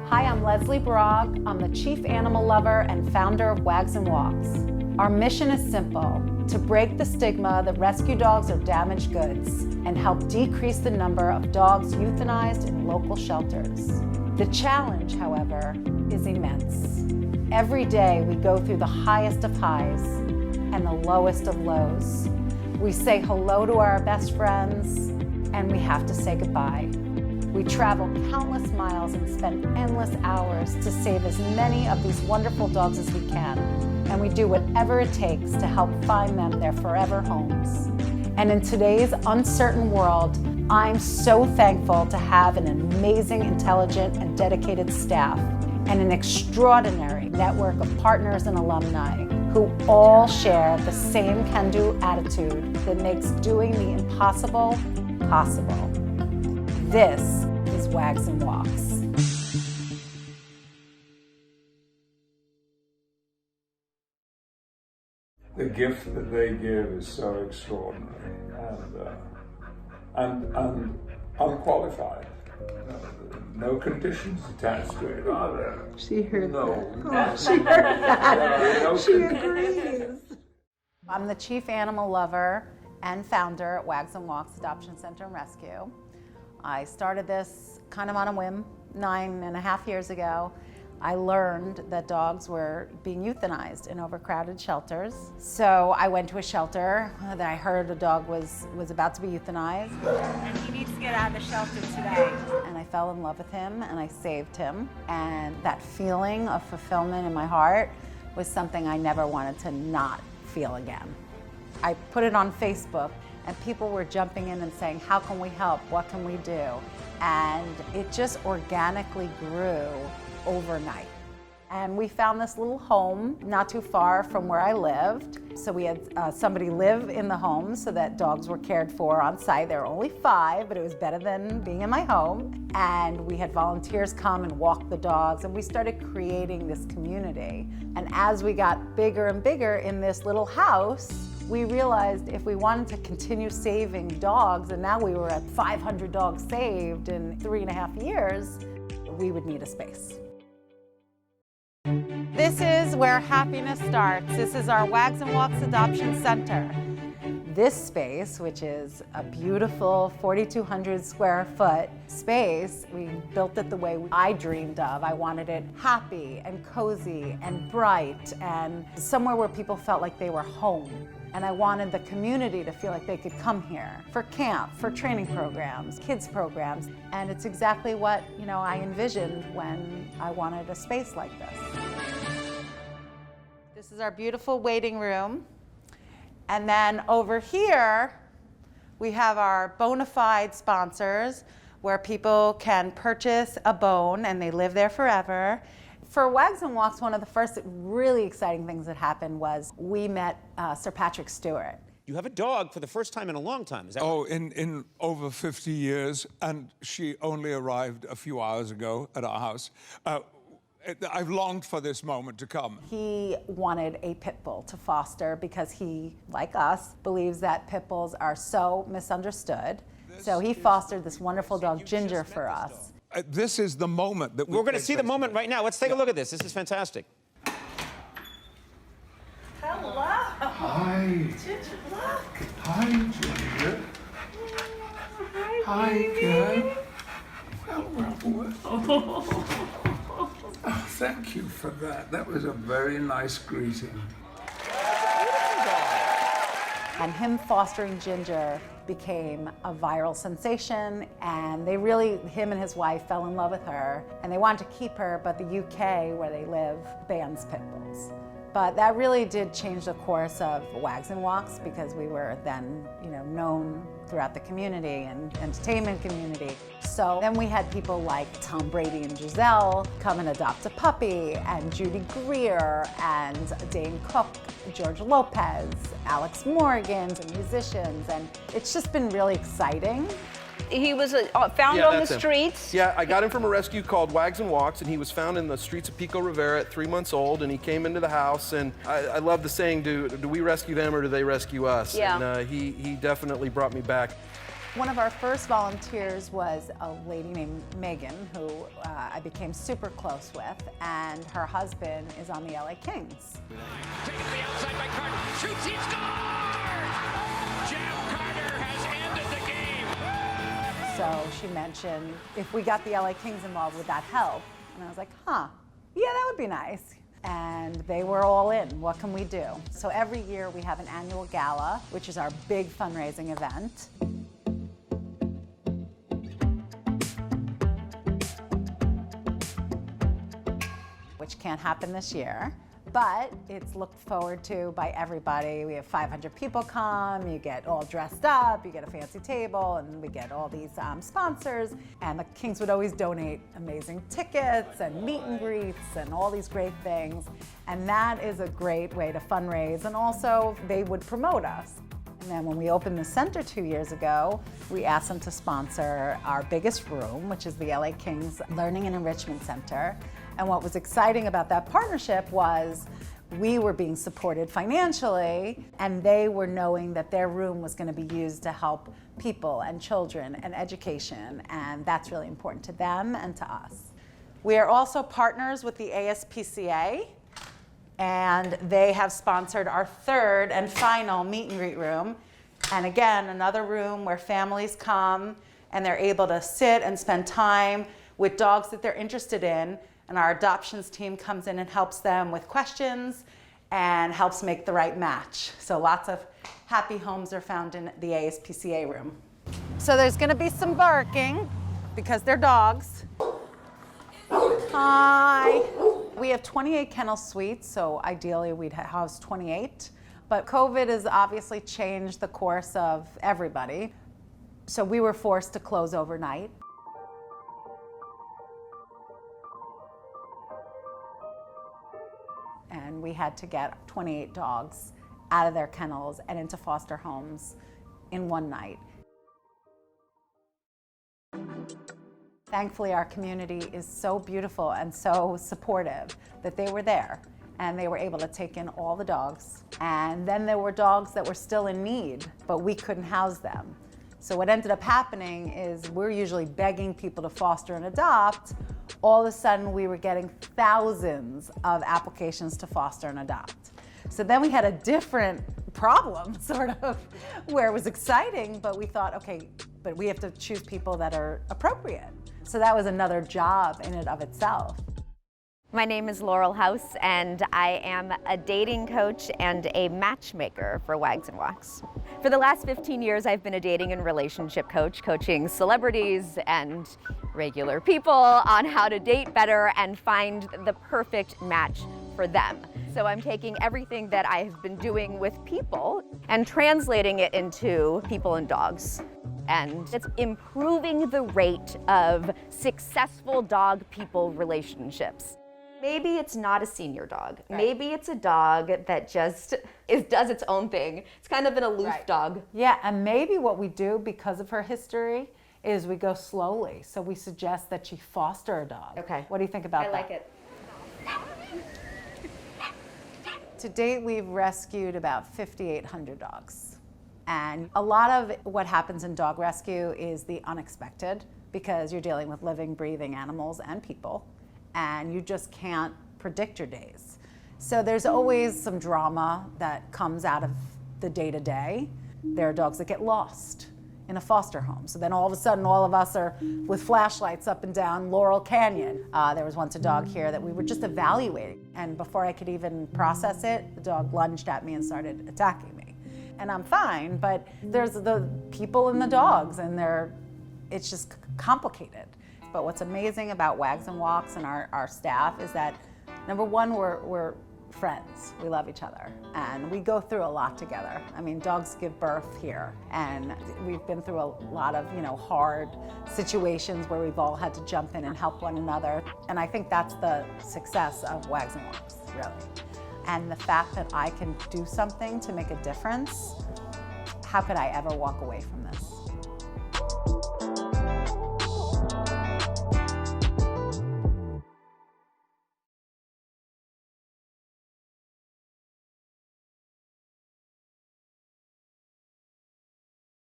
Hi, I'm Leslie Brogg. I'm the Chief Animal Lover and founder of Wags and Walks. Our mission is simple: to break the stigma that rescue dogs are damaged goods and help decrease the number of dogs euthanized in local shelters. The challenge, however, is immense. Every day we go through the highest of highs and the lowest of lows. We say hello to our best friends and we have to say goodbye. We travel countless miles and spend endless hours to save as many of these wonderful dogs as we can. And we do whatever it takes to help find them their forever homes. And in today's uncertain world, I'm so thankful to have an amazing, intelligent, and dedicated staff, and an extraordinary network of partners and alumni who all share the same can-do attitude that makes doing the impossible possible. This is Wags and Walks. The gift that they give is so extraordinary and unqualified. No conditions attached to it, are there? She heard no. that. Oh, she heard that. No She agrees. I'm the Chief Animal Lover and founder at Wags and Walks Adoption Center and Rescue. I started this kind of on a whim 9.5 years ago. I learned that dogs were being euthanized in overcrowded shelters. So I went to a shelter that I heard a dog was about to be euthanized. And he needs to get out of the shelter today. And I fell in love with him and I saved him. And that feeling of fulfillment in my heart was something I never wanted to not feel again. I put it on Facebook and people were jumping in and saying, how can we help? What can we do? And it just organically grew overnight. And we found this little home not too far from where I lived. So we had somebody live in the home so that dogs were cared for on site. There were only 5, but it was better than being in my home. And we had volunteers come and walk the dogs, and we started creating this community. And as we got bigger and bigger in this little house, we realized if we wanted to continue saving dogs, and now we were at 500 dogs saved in 3.5 years, we would need a space. This is where happiness starts. This is our Wags and Walks Adoption Center. This space, which is a beautiful 4,200 square foot space, we built it the way I dreamed of. I wanted it happy and cozy and bright and somewhere where people felt like they were home. And I wanted the community to feel like they could come here for camp, for training programs, kids programs. And it's exactly what, I envisioned when I wanted a space like this. This is our beautiful waiting room. And then over here, we have our bona fide sponsors where people can purchase a bone and they live there forever. For Wags and Walks, one of the first really exciting things that happened was we met Sir Patrick Stewart. You have a dog for the first time in a long time, is that right? In over 50 years, and she only arrived a few hours ago at our house. I've longed for this moment to come. He wanted a pit bull to foster because he, like us, believes that pit bulls are so misunderstood. So he fostered this wonderful dog, Ginger, for us. This is the moment that we're going to see the moment right now. Let's take a look at this. This is fantastic. Hello. Hi. Ginger, look. Hi, Ginger. Hi, Ken. Oh, thank you for that. That was a very nice greeting. And him fostering Ginger became a viral sensation, and him and his wife fell in love with her, and they wanted to keep her, but the UK, where they live, bans pit bulls. But that really did change the course of Wags and Walks because we were then, known throughout the community and entertainment community. So then we had people like Tom Brady and Giselle come and adopt a puppy, and Judy Greer and Dane Cook, George Lopez, Alex Morgan, and musicians, and it's just been really exciting. He was found on the streets. Yeah, I got him from a rescue called Wags and Walks, and he was found in the streets of Pico Rivera at 3 months old, and he came into the house, and I love the saying, do we rescue them or do they rescue us? Yeah. And he definitely brought me back. One of our first volunteers was a lady named Megan, who I became super close with, and her husband is on the LA Kings. Taken to the outside by Carter. Shoots, he scores! Jeff Carter has ended the game. So she mentioned, if we got the LA Kings involved, would that help? And I was like, yeah, that would be nice. And they were all in. What can we do? So every year we have an annual gala, which is our big fundraising event. Which can't happen this year, but it's looked forward to by everybody. We have 500 people come, you get all dressed up, you get a fancy table, and we get all these sponsors. And the Kings would always donate amazing tickets and meet and greets and all these great things. And that is a great way to fundraise, and also they would promote us. And then when we opened the center 2 years ago, we asked them to sponsor our biggest room, which is the LA Kings Learning and Enrichment Center. And what was exciting about that partnership was we were being supported financially, and they were knowing that their room was going to be used to help people and children and education, and that's really important to them and to us. We are also partners with the ASPCA, and they have sponsored our third and final meet and greet room. And again, another room where families come and they're able to sit and spend time with dogs that they're interested in. And our adoptions team comes in and helps them with questions and helps make the right match. So lots of happy homes are found in the ASPCA room. So there's gonna be some barking because they're dogs. Hi. We have 28 kennel suites, so ideally we'd house 28. But COVID has obviously changed the course of everybody. So we were forced to close overnight. And we had to get 28 dogs out of their kennels and into foster homes in one night. Thankfully, our community is so beautiful and so supportive that they were there and they were able to take in all the dogs. And then there were dogs that were still in need, but we couldn't house them. So what ended up happening is we're usually begging people to foster and adopt. All of a sudden, we were getting thousands of applications to foster and adopt. So then we had a different problem, sort of, where it was exciting, but we thought, okay, but we have to choose people that are appropriate. So that was another job in and of itself. My name is Laurel House, and I am a dating coach and a matchmaker for Wags and Walks. For the last 15 years, I've been a dating and relationship coach, coaching celebrities and regular people on how to date better and find the perfect match for them. So I'm taking everything that I've been doing with people and translating it into people and dogs. And it's improving the rate of successful dog-people relationships. Maybe it's not a senior dog. Right. Maybe it's a dog that just does its own thing. It's kind of an aloof dog. Yeah, and maybe what we do because of her history is we go slowly. So we suggest that she foster a dog. Okay. What do you think about that? I like it. To date, we've rescued about 5,800 dogs. And a lot of what happens in dog rescue is the unexpected, because you're dealing with living, breathing animals and people, and you just can't predict your days. So there's always some drama that comes out of the day-to-day. There are dogs that get lost in a foster home. So then all of a sudden, all of us are with flashlights up and down Laurel Canyon. There was once a dog here that we were just evaluating. And before I could even process it, the dog lunged at me and started attacking me. And I'm fine, but there's the people and the dogs, and it's just complicated. But what's amazing about Wags and Walks and our staff is that, number one, we're friends. We love each other, and we go through a lot together. I mean, dogs give birth here, and we've been through a lot of, hard situations where we've all had to jump in and help one another. And I think that's the success of Wags and Walks, really. And the fact that I can do something to make a difference, how could I ever walk away from this?